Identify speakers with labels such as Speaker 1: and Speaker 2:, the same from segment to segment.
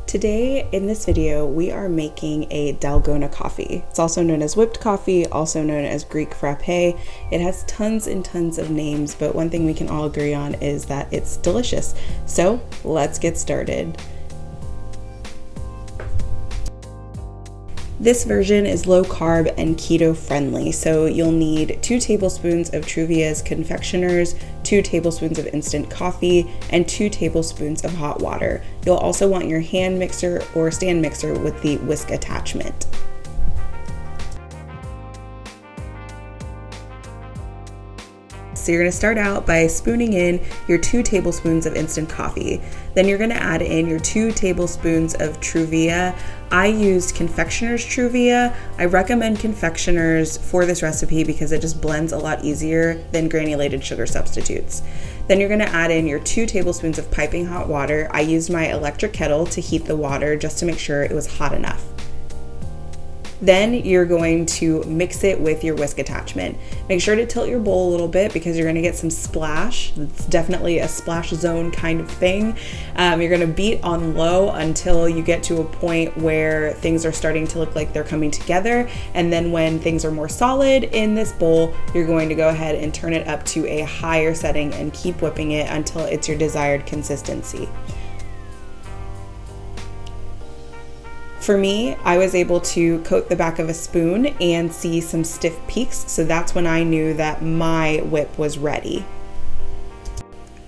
Speaker 1: Today in this video, we are making a Dalgona coffee. It's also known as whipped coffee, also known as Greek frappe. It has tons and tons of names, but one thing we can all agree on is that it's delicious. So let's get started. This version is low carb and keto friendly, so you'll need 2 tablespoons of Truvia's confectioners, 2 tablespoons of instant coffee, and 2 tablespoons of hot water. You'll also want your hand mixer or stand mixer with the whisk attachment. So you're going to start out by spooning in your 2 tablespoons of instant coffee. Then you're going to add in your 2 tablespoons of Truvia. I used confectioner's Truvia. I recommend confectioner's for this recipe because it just blends a lot easier than granulated sugar substitutes. Then you're going to add in your 2 tablespoons of piping hot water. I used my electric kettle to heat the water just to make sure it was hot enough. Then you're going to mix it with your whisk attachment. Make sure to tilt your bowl a little bit because you're going to get some splash. It's definitely a splash zone kind of thing. You're going to beat on low until you get to a point where things are starting to look like they're coming together. And then when things are more solid in this bowl, you're going to go ahead and turn it up to a higher setting and keep whipping it until it's your desired consistency. For me, I was able to coat the back of a spoon and see some stiff peaks, so that's when I knew that my whip was ready.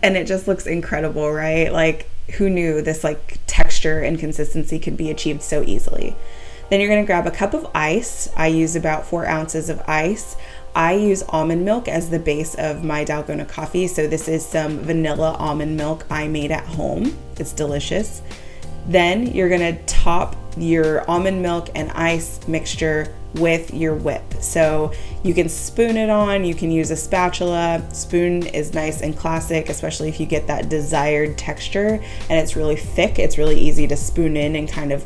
Speaker 1: And it just looks incredible, right? Like, who knew this texture and consistency could be achieved so easily? Then you're gonna grab a cup of ice. I use about 4 ounces of ice. I use almond milk as the base of my Dalgona coffee, so this is some vanilla almond milk I made at home. It's delicious. Then you're gonna top your almond milk and ice mixture with your whip. So you can spoon it on, you can use a spatula. Spoon is nice and classic, especially if you get that desired texture and it's really thick. It's really easy to spoon in and kind of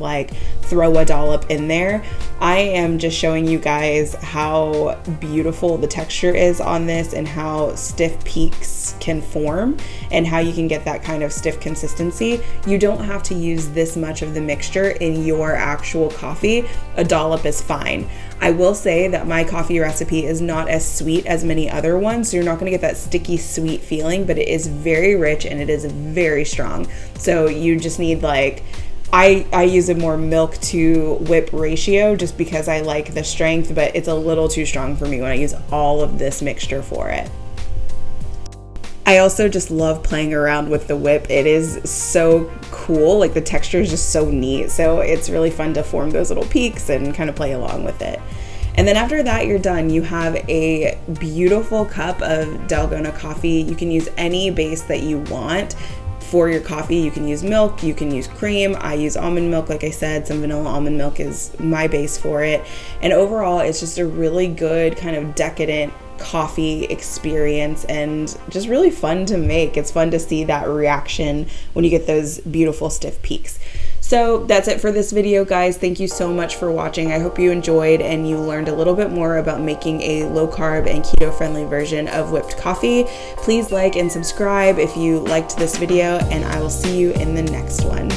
Speaker 1: throw a dollop in there. I am just showing you guys how beautiful the texture is on this and how stiff peaks can form and how you can get that kind of stiff consistency. You don't have to use this much of the mixture in your actual coffee. A dollop is fine. I will say that my coffee recipe is not as sweet as many other ones, so you're not going to get that sticky sweet feeling, but it is very rich and it is very strong. So you just need I use a more milk to whip ratio just because I like the strength, but it's a little too strong for me when I use all of this mixture for it. I also just love playing around with the whip. It is so cool. The texture is just so neat. So it's really fun to form those little peaks and kind of play along with it. And then after that, you're done. You have a beautiful cup of Dalgona coffee. You can use any base that you want for your coffee. You can use milk, you can use cream. I use almond milk, like I said. Some vanilla almond milk is my base for it. And overall, it's just a really good kind of decadent coffee experience and just really fun to make. It's fun to see that reaction when you get those beautiful stiff peaks. So that's it for this video, guys. Thank you so much for watching. I hope you enjoyed and you learned a little bit more about making a low carb and keto friendly version of whipped coffee. Please like and subscribe if you liked this video, and I will see you in the next one.